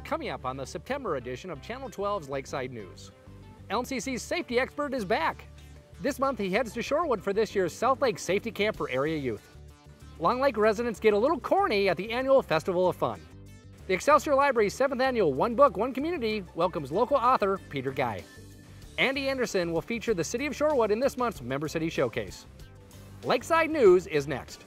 Coming up on the September edition of Channel 12's Lakeside News. LMCC Safety Expert is back. This month he heads to Shorewood for this year's South Lake Safety Camp for area youth. Long Lake residents get a little corny at the annual Festival of Fun. The Excelsior Library's 7th annual One Book, One Community welcomes local author Peter Guy. Andy Anderson will feature the City of Shorewood in this month's Member City Showcase. Lakeside News is next.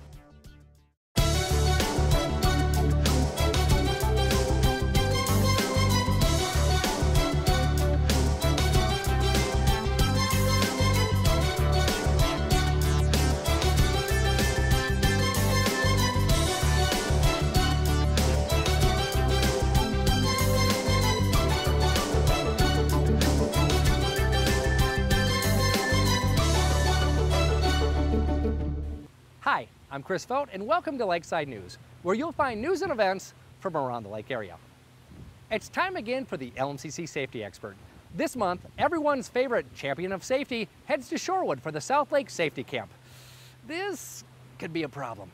Hi, I'm Chris Fote, and welcome to Lakeside News, where you'll find news and events from around the lake area. It's time again for the LMCC Safety Expert. This month, everyone's favorite champion of safety heads to Shorewood for the South Lake Safety Camp. This could be a problem.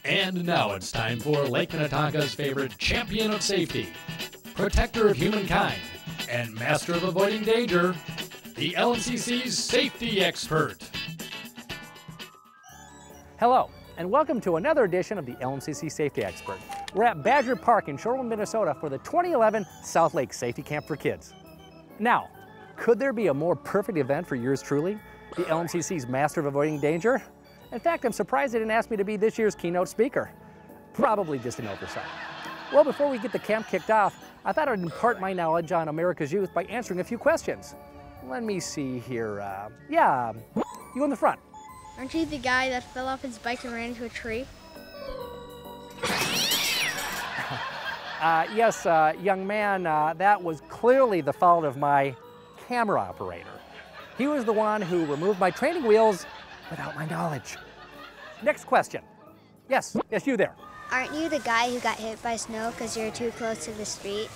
And now it's time for Lake Minnetonka's favorite champion of safety, protector of humankind, and master of avoiding danger, the LMCC's Safety Expert. Hello, and welcome to another edition of the LMCC Safety Expert. We're at Badger Park in Shorewood, Minnesota for the 2011 South Lake Safety Camp for Kids. Now, could there be a more perfect event for yours truly, the LMCC's Master of Avoiding Danger? In fact, I'm surprised they didn't ask me to be this year's keynote speaker. Probably just an oversight. Well, before we get the camp kicked off, I thought I'd impart my knowledge on America's youth by answering a few questions. Let me see here. You in the front. Aren't you the guy that fell off his bike and ran into a tree? Yes, young man, that was clearly the fault of my camera operator. He was the one who removed my training wheels without my knowledge. Next question. Yes, you there. Aren't you the guy who got hit by snow because you're too close to the street?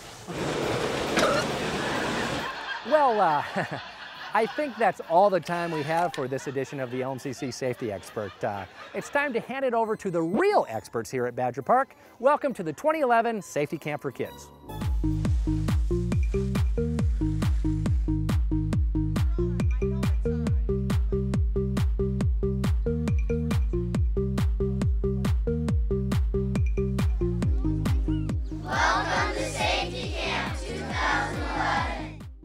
Well, I think that's all the time we have for this edition of the LMCC Safety Expert. It's time to hand it over to the real experts here at Badger Park. Welcome to the 2011 Safety Camp for Kids.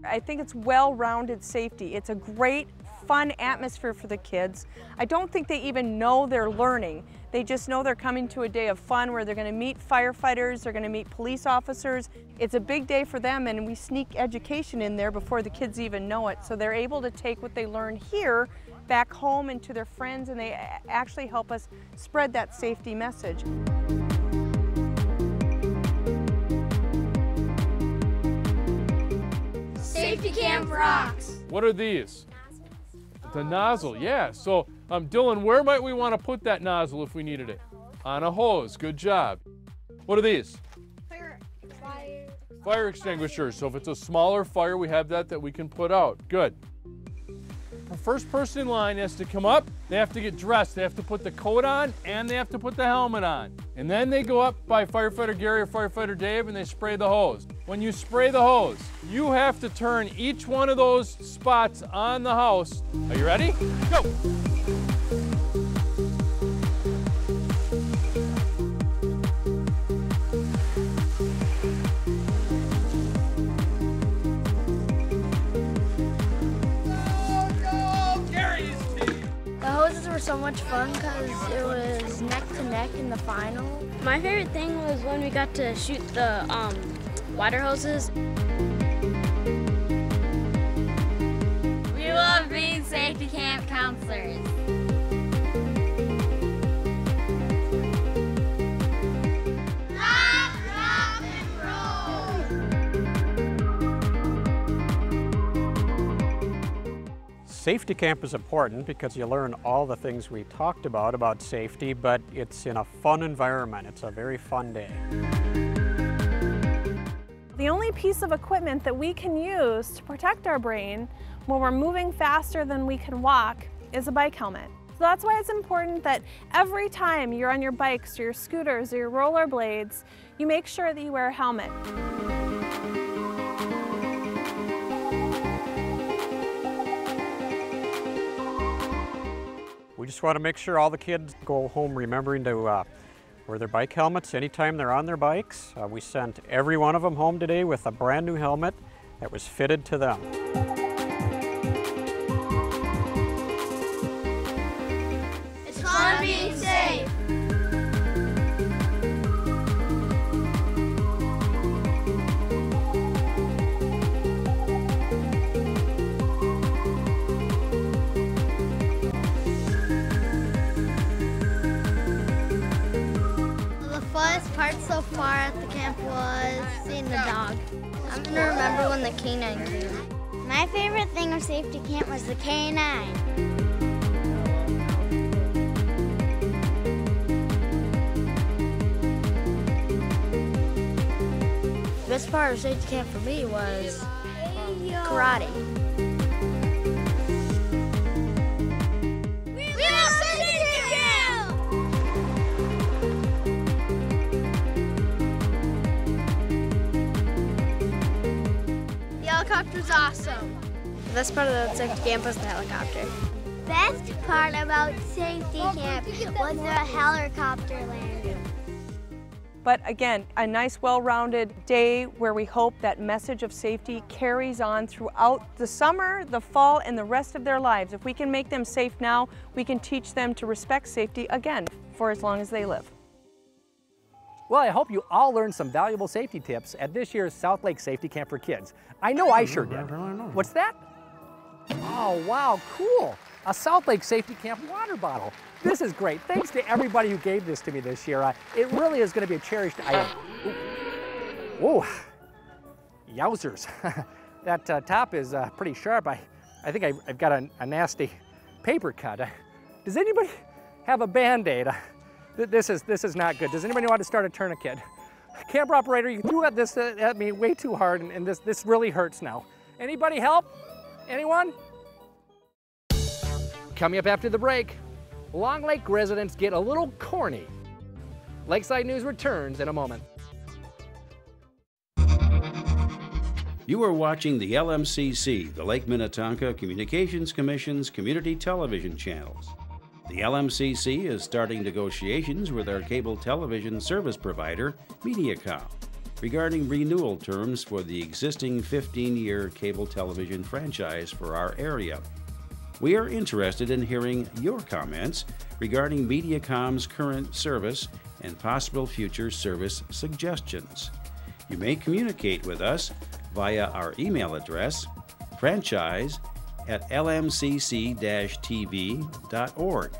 I think it's well-rounded safety. It's a great, fun atmosphere for the kids. I don't think they even know they're learning. They just know they're coming to a day of fun where they're going to meet firefighters, they're going to meet police officers. It's a big day for them, and we sneak education in there before the kids even know it. So they're able to take what they learn here back home and to their friends, and they actually help us spread that safety message. Safety Camp rocks! What are these? The nozzle, yeah. So, Dylan, where might we want to put that nozzle if we needed it? On a hose, good job. What are these? Fire extinguishers. So if it's a smaller fire, we have that we can put out. Good. The first person in line has to come up, they have to get dressed, they have to put the coat on, and they have to put the helmet on. And then they go up by Firefighter Gary or Firefighter Dave and they spray the hose. When you spray the hose, you have to turn each one of those spots on the house. Are you ready? Go! The hoses were so much fun because it was neck to neck in the final. My favorite thing was when we got to shoot the water hoses. We love being safety camp counselors. Rock, and roll! Safety camp is important because you learn all the things we talked about safety, but it's in a fun environment. It's a very fun day. The only piece of equipment that we can use to protect our brain when we're moving faster than we can walk is a bike helmet. that's why it's important that every time you're on your bikes or your scooters or your rollerblades, you make sure that you wear a helmet. We just want to make sure all the kids go home remembering to wear their bike helmets anytime they're on their bikes. We sent every one of them home today with a brand new helmet that was fitted to them. It's fun being safe. The funnest part so far at the camp was seeing the dog. I'm gonna remember when the canine came. My favorite thing of safety camp was the canine. The best part of safety camp for me was karate. We love safety camp! The helicopter's awesome. The best part of the safety camp was the helicopter. Best part about safety camp was the helicopter landing. But again, a nice well-rounded day where we hope that message of safety carries on throughout the summer, the fall, and the rest of their lives. If we can make them safe now, we can teach them to respect safety again for as long as they live. Well, I hope you all learned some valuable safety tips at this year's South Lake Safety Camp for Kids. I know I sure did. What's that? Oh, wow, cool. A South Lake Safety Camp water bottle. This is great. Thanks to everybody who gave this to me this year. It really is going to be a cherished item. Whoa, yowzers. That top is pretty sharp. I think I've got a nasty paper cut. Does anybody have a Band-Aid? This is not good. Does anybody want to start a tourniquet? Camera operator, you threw this at me way too hard, and this really hurts now. Anybody help? Anyone? Coming up after the break, Long Lake residents get a little corny. Lakeside News returns in a moment. You are watching the LMCC, the Lake Minnetonka Communications Commission's community television channels. The LMCC is starting negotiations with our cable television service provider, Mediacom, regarding renewal terms for the existing 15-year cable television franchise for our area. We are interested in hearing your comments regarding Mediacom's current service and possible future service suggestions. You may communicate with us via our email address, franchise@lmcc-tv.org,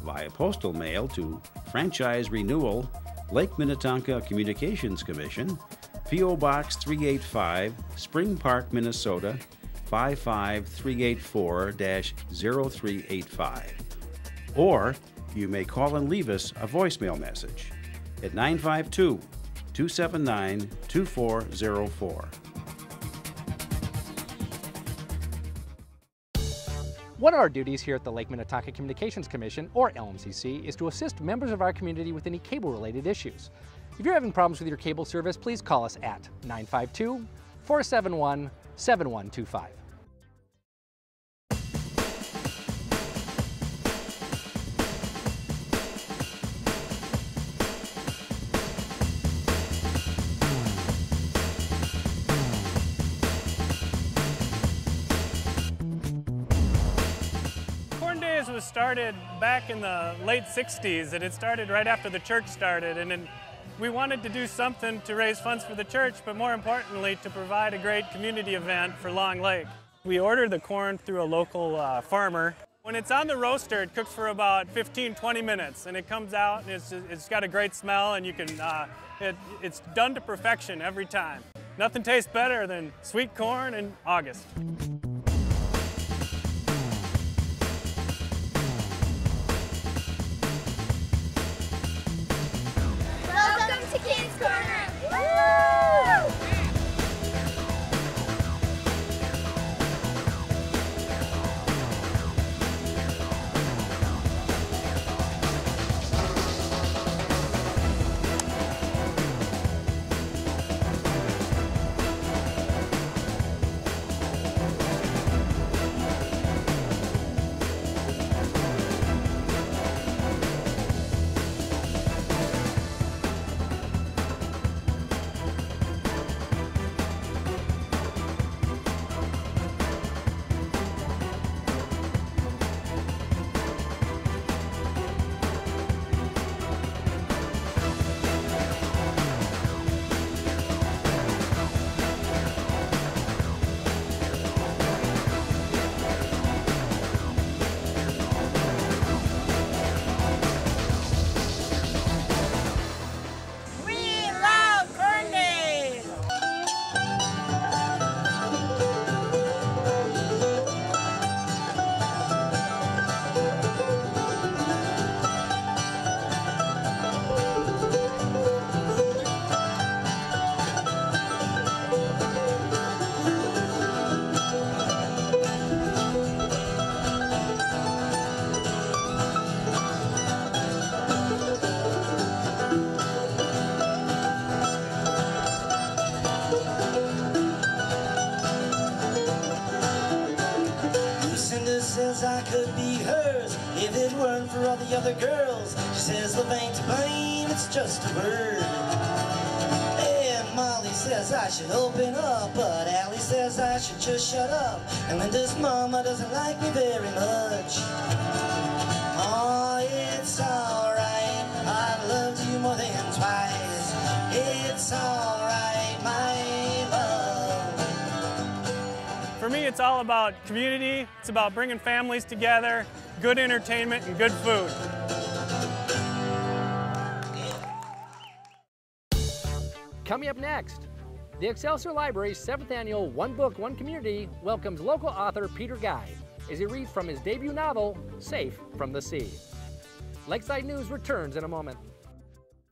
via postal mail to Franchise Renewal, Lake Minnetonka Communications Commission, P.O. Box 385, Spring Park, Minnesota, 55384-0385. Or you may call and leave us a voicemail message at 952-279-2404. One of our duties here at the Lake Minnetonka Communications Commission, or LMCC, is to assist members of our community with any cable-related issues. If you're having problems with your cable service, please call us at 952-471-7125. Was started back in the late 60s, and it started right after the church started, and then we wanted to do something to raise funds for the church, but more importantly to provide a great community event for Long Lake. We ordered the corn through a local farmer. When it's on the roaster, it cooks for about 15-20 minutes, and it comes out and it's got a great smell, and you can it's done to perfection every time. Nothing tastes better than sweet corn in August. could be hers if it weren't for all the other girls. She says love ain't to blame, it's just a word. And Molly says I should open up, but Allie says I should just shut up. And Linda's mama doesn't like me very much. Oh, it's alright, I loved you more than twice. It's alright, my love. For me, it's all about community. It's about bringing families together, good entertainment, and good food. Coming up next, the Excelsior Library's 7th annual One Book, One Community welcomes local author Peter Guy as he reads from his debut novel, Safe from the Sea. Lakeside News returns in a moment.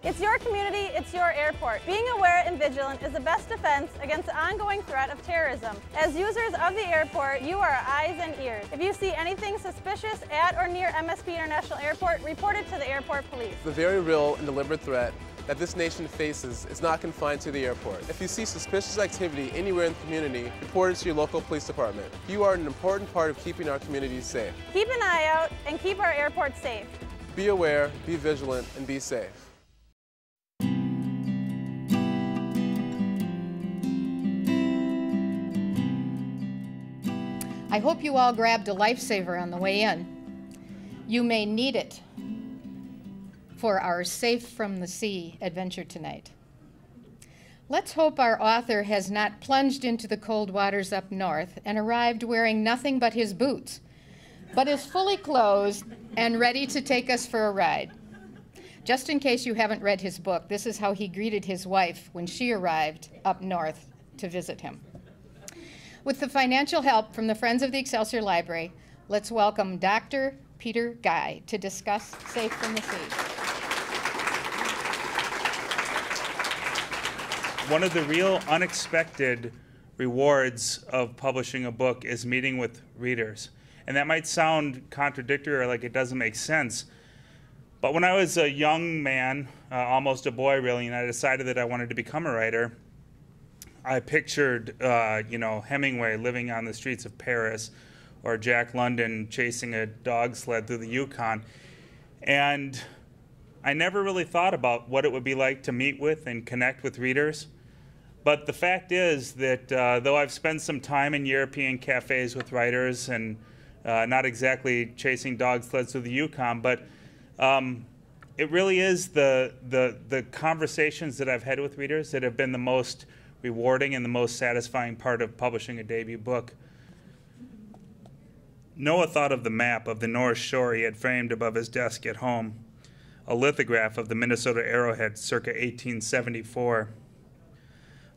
It's your community, it's your airport. Being aware and vigilant is the best defense against the ongoing threat of terrorism. As users of the airport, you are our eyes and ears. If you see anything suspicious at or near MSP International Airport, report it to the airport police. The very real and deliberate threat that this nation faces is not confined to the airport. If you see suspicious activity anywhere in the community, report it to your local police department. You are an important part of keeping our communities safe. Keep an eye out and keep our airport safe. Be aware, be vigilant, and be safe. I hope you all grabbed a lifesaver on the way in. You may need it for our Safe from the Sea adventure tonight. Let's hope our author has not plunged into the cold waters up north and arrived wearing nothing but his boots, but is fully clothed and ready to take us for a ride. Just in case you haven't read his book, this is how he greeted his wife when she arrived up north to visit him. With the financial help from the Friends of the Excelsior Library, let's welcome Dr. Peter Guy to discuss Safe from the Sea. One of the real unexpected rewards of publishing a book is meeting with readers. And that might sound contradictory or like it doesn't make sense. But when I was a young man, almost a boy really, and I decided that I wanted to become a writer, I pictured, Hemingway living on the streets of Paris or Jack London chasing a dog sled through the Yukon. And I never really thought about what it would be like to meet with and connect with readers. But the fact is that though I've spent some time in European cafes with writers and not exactly chasing dog sleds through the Yukon, but it really is the conversations that I've had with readers that have been the most rewarding and the most satisfying part of publishing a debut book. Noah thought of the map of the North Shore he had framed above his desk at home, a lithograph of the Minnesota Arrowhead circa 1874.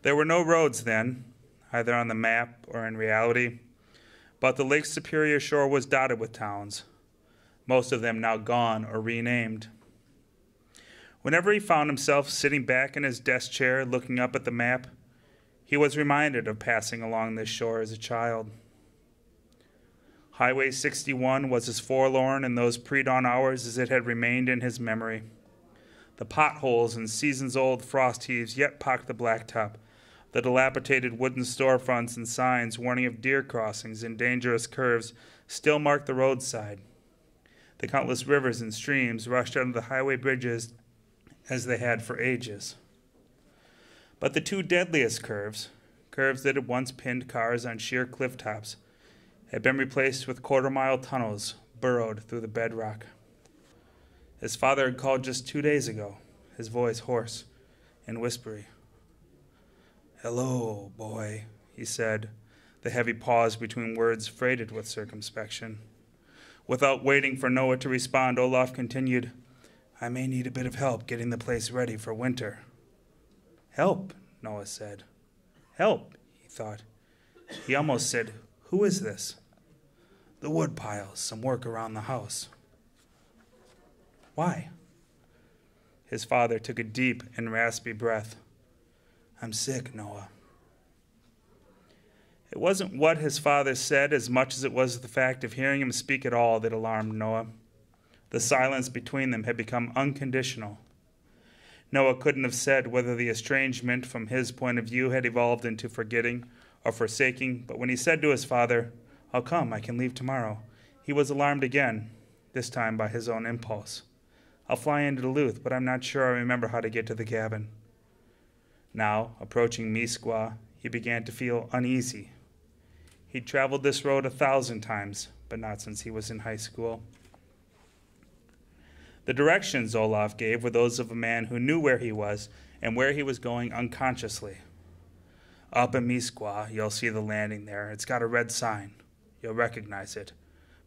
There were no roads then, either on the map or in reality, but the Lake Superior shore was dotted with towns, most of them now gone or renamed. Whenever he found himself sitting back in his desk chair looking up at the map, he was reminded of passing along this shore as a child. Highway 61 was as forlorn in those pre-dawn hours as it had remained in his memory. The potholes and seasons-old frost heaves yet pocked the blacktop. The dilapidated wooden storefronts and signs warning of deer crossings and dangerous curves still marked the roadside. The countless rivers and streams rushed under the highway bridges as they had for ages. But the two deadliest curves that had once pinned cars on sheer cliff tops, had been replaced with quarter-mile tunnels burrowed through the bedrock. His father had called just 2 days ago, his voice hoarse and whispery. "Hello, boy," he said, the heavy pause between words freighted with circumspection. Without waiting for Noah to respond, Olaf continued, "I may need a bit of help getting the place ready for winter." "Help," Noah said. "Help," he thought. He almost said, "Who is this?" "The wood piles, some work around the house." "Why?" His father took a deep and raspy breath. "I'm sick, Noah." It wasn't what his father said as much as it was the fact of hearing him speak at all that alarmed Noah. The silence between them had become unconditional. Noah couldn't have said whether the estrangement from his point of view had evolved into forgetting or forsaking, but when he said to his father, "I'll come, I can leave tomorrow," He was alarmed again, this time by his own impulse. I'll fly into Duluth, but I'm not sure I remember how to get to the cabin. Now, approaching Misquah, he began to feel uneasy. He'd traveled this road 1,000 times, but not since he was in high school. The directions Olaf gave were those of a man who knew where he was and where he was going unconsciously. Up in Misquah, you'll see the landing there. It's got a red sign. You'll recognize it.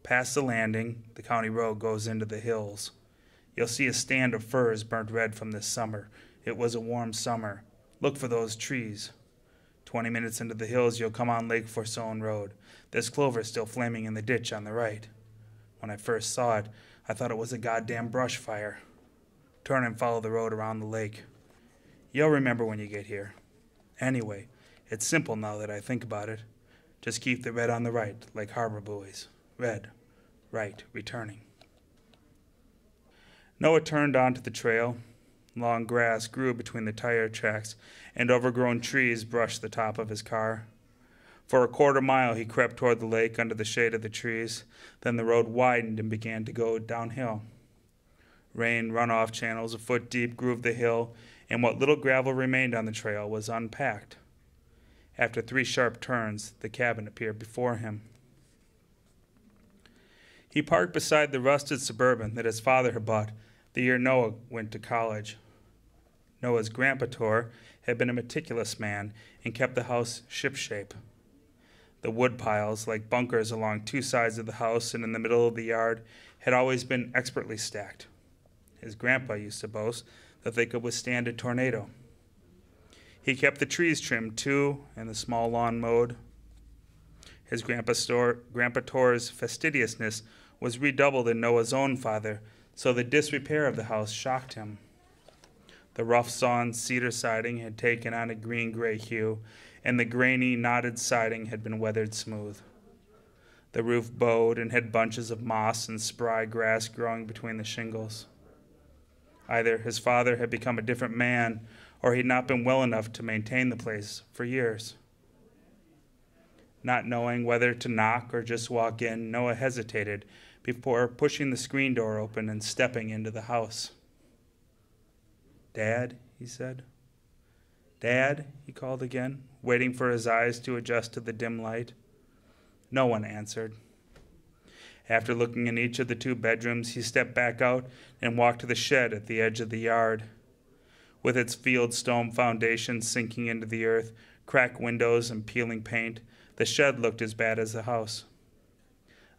Past the landing, the county road goes into the hills. You'll see a stand of firs burnt red from this summer. It was a warm summer. Look for those trees. 20 minutes into the hills, you'll come on Lake Forson Road. There's clover still flaming in the ditch on the right. When I first saw it, I thought it was a goddamn brush fire. Turn and follow the road around the lake. You'll remember when you get here. Anyway, it's simple now that I think about it. Just keep the red on the right, like harbor buoys. Red, right, returning. Noah turned onto the trail. Long grass grew between the tire tracks, and overgrown trees brushed the top of his car. For a quarter mile he crept toward the lake under the shade of the trees. Then the road widened and began to go downhill. Rain runoff channels a foot deep grooved the hill, and what little gravel remained on the trail was unpacked. After 3 sharp turns, the cabin appeared before him. He parked beside the rusted Suburban that his father had bought the year Noah went to college. Noah's grandpa Tor had been a meticulous man and kept the house shipshape. The wood piles, like bunkers along 2 sides of the house and in the middle of the yard, had always been expertly stacked. His grandpa used to boast that they could withstand a tornado. He kept the trees trimmed too and the small lawn mowed. His Grandpa Tor's fastidiousness was redoubled in Noah's own father, so the disrepair of the house shocked him. The rough-sawn cedar siding had taken on a green-gray hue, and the grainy, knotted siding had been weathered smooth. The roof bowed and had bunches of moss and spry grass growing between the shingles. Either his father had become a different man, or he'd not been well enough to maintain the place for years. Not knowing whether to knock or just walk in, Noah hesitated before pushing the screen door open and stepping into the house. "Dad," he said. "Dad," he called again, waiting for his eyes to adjust to the dim light. No one answered. After looking in each of the 2 bedrooms, he stepped back out and walked to the shed at the edge of the yard. With its field stone foundation sinking into the earth, cracked windows, and peeling paint, the shed looked as bad as the house.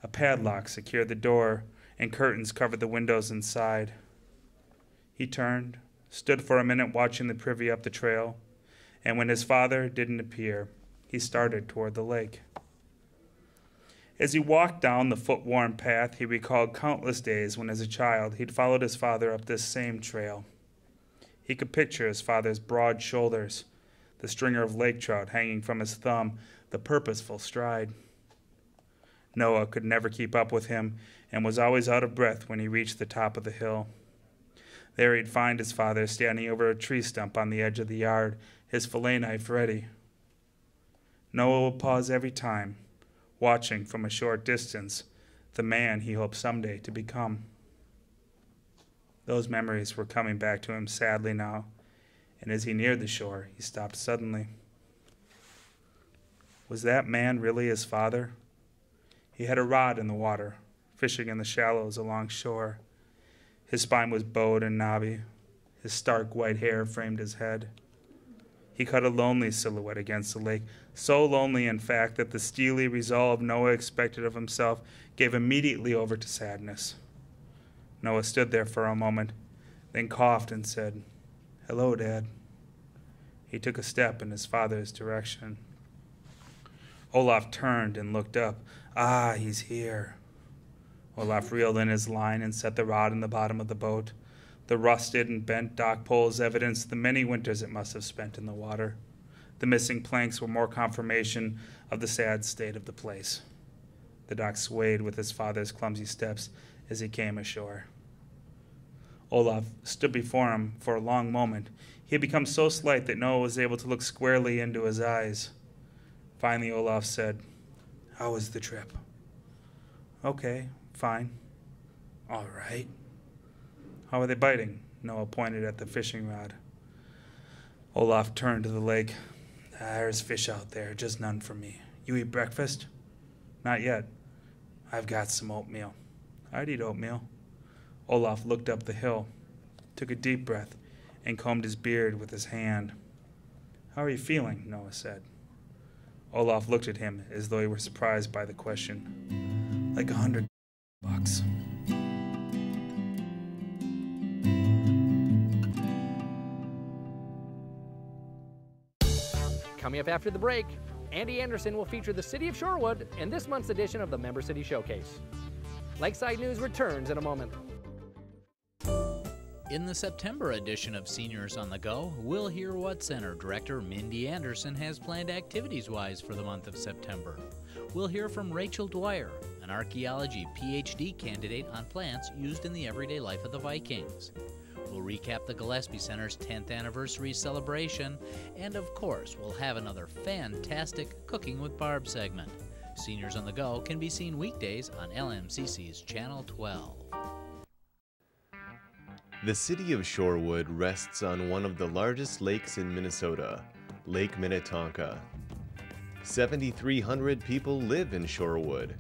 A padlock secured the door, and curtains covered the windows inside. He turned, stood for a minute watching the privy up the trail, and when his father didn't appear, he started toward the lake. As he walked down the foot-worn path, he recalled countless days when, as a child, he'd followed his father up this same trail. He could picture his father's broad shoulders, the stringer of lake trout hanging from his thumb, the purposeful stride. Noah could never keep up with him and was always out of breath when he reached the top of the hill. There he'd find his father standing over a tree stump on the edge of the yard, his fillet knife ready. Noah would pause every time, watching from a short distance the man he hoped someday to become. Those memories were coming back to him sadly now, and as he neared the shore, he stopped suddenly. Was that man really his father? He had a rod in the water, fishing in the shallows along shore. His spine was bowed and knobby. His stark white hair framed his head. He cut a lonely silhouette against the lake, so lonely, in fact, that the steely resolve Noah expected of himself gave immediately over to sadness. Noah stood there for a moment, then coughed and said, "Hello, Dad." He took a step in his father's direction. Olaf turned and looked up. "Ah, he's here." Olaf reeled in his line and set the rod in the bottom of the boat. The rusted and bent dock poles evidenced the many winters it must have spent in the water. The missing planks were more confirmation of the sad state of the place. The dock swayed with his father's clumsy steps as he came ashore. Olaf stood before him for a long moment. He had become so slight that Noah was able to look squarely into his eyes. Finally, Olaf said, "How was the trip?" Okay, fine. All right. How are they biting? Noah pointed at the fishing rod. Olaf turned to the lake. There's fish out there, just none for me. You eat breakfast? Not yet. I've got some oatmeal. I'd eat oatmeal. Olaf looked up the hill, took a deep breath, and combed his beard with his hand. How are you feeling? Noah said. Olaf looked at him as though he were surprised by the question. Like $100. Coming up after the break, Andy Anderson will feature the City of Shorewood in this month's edition of the Member City Showcase. Lakeside News returns in a moment. In the September edition of Seniors on the Go, we'll hear what Center Director Mindy Anderson has planned activities-wise for the month of September. We'll hear from Rachel Dwyer, an archaeology PhD candidate on plants used in the everyday life of the Vikings. We'll recap the Gillespie Center's 10th anniversary celebration, and of course, we'll have another fantastic Cooking with Barb segment. Seniors on the Go can be seen weekdays on LMCC's Channel 12. The city of Shorewood rests on one of the largest lakes in Minnesota, Lake Minnetonka. 7,300 people live in Shorewood.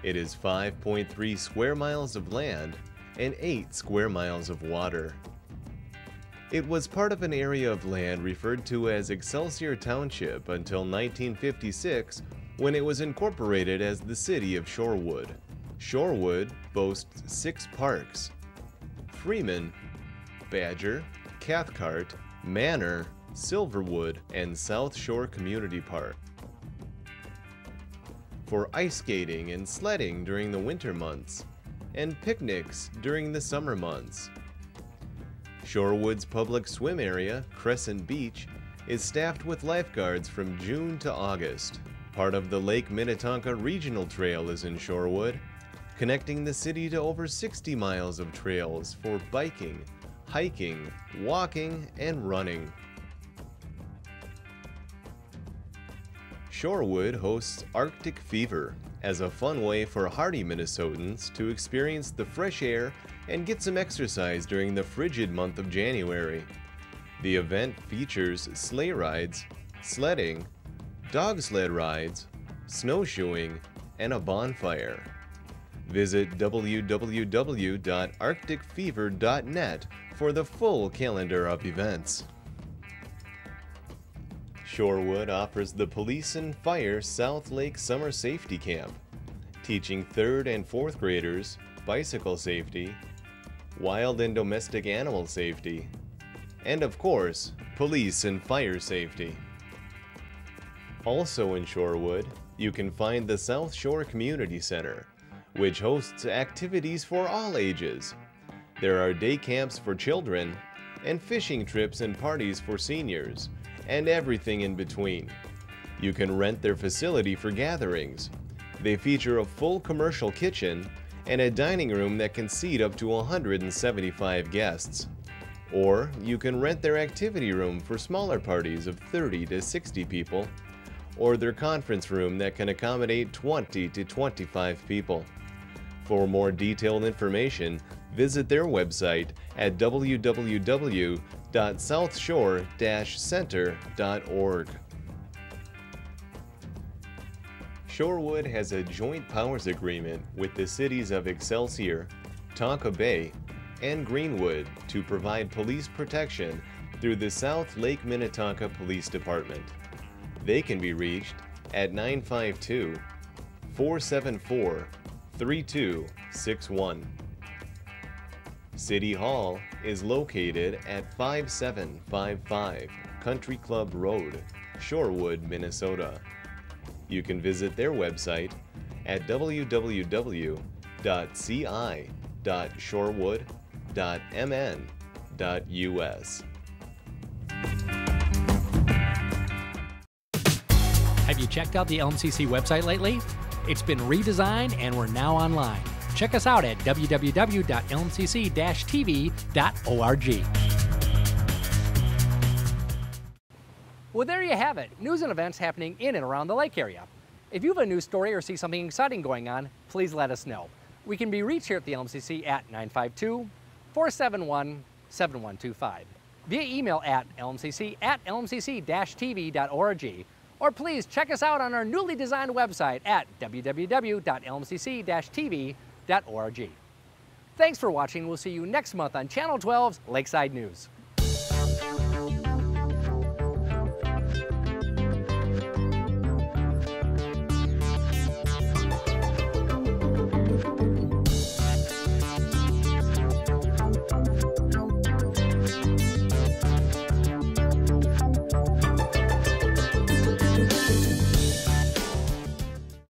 It is 5.3 square miles of land and 8 square miles of water. It was part of an area of land referred to as Excelsior Township until 1956, when it was incorporated as the city of Shorewood. Shorewood boasts 6 parks: Freeman, Badger, Cathcart, Manor, Silverwood, and South Shore Community Park. For ice skating and sledding during the winter months, and picnics during the summer months. Shorewood's public swim area, Crescent Beach, is staffed with lifeguards from June to August. Part of the Lake Minnetonka Regional Trail is in Shorewood, connecting the city to over 60 miles of trails for biking, hiking, walking, and running. Shorewood hosts Arctic Fever as a fun way for hardy Minnesotans to experience the fresh air and get some exercise during the frigid month of January. The event features sleigh rides, sledding, dog sled rides, snowshoeing, and a bonfire. Visit www.arcticfever.net for the full calendar of events. Shorewood offers the Police and Fire South Lake Summer Safety Camp, teaching 3rd and 4th graders bicycle safety, wild and domestic animal safety, and of course, police and fire safety. Also in Shorewood, you can find the South Shore Community Center, which hosts activities for all ages. There are day camps for children, and fishing trips and parties for seniors, and everything in between. You can rent their facility for gatherings. They feature a full commercial kitchen and a dining room that can seat up to 175 guests. Or you can rent their activity room for smaller parties of 30 to 60 people, or their conference room that can accommodate 20 to 25 people. For more detailed information, visit their website at www.southshore-center.org. Shorewood has a joint powers agreement with the cities of Excelsior, Tonka Bay, and Greenwood to provide police protection through the South Lake Minnetonka Police Department. They can be reached at 952-474-3261. City Hall is located at 5755 Country Club Road, Shorewood, Minnesota. You can visit their website at www.ci.shorewood.mn.us. Have you checked out the LMCC website lately? It's been redesigned and we're now online. Check us out at www.lmcc-tv.org. Well, there you have it. News and events happening in and around the lake area. If you have a news story or see something exciting going on, please let us know. We can be reached here at the LMCC at 952-471-7125, via email at lmcc@lmcc-tv.org, or please check us out on our newly designed website at www.lmcc-tv.org. Thanks for watching. We'll see you next month on Channel 12's Lakeside News.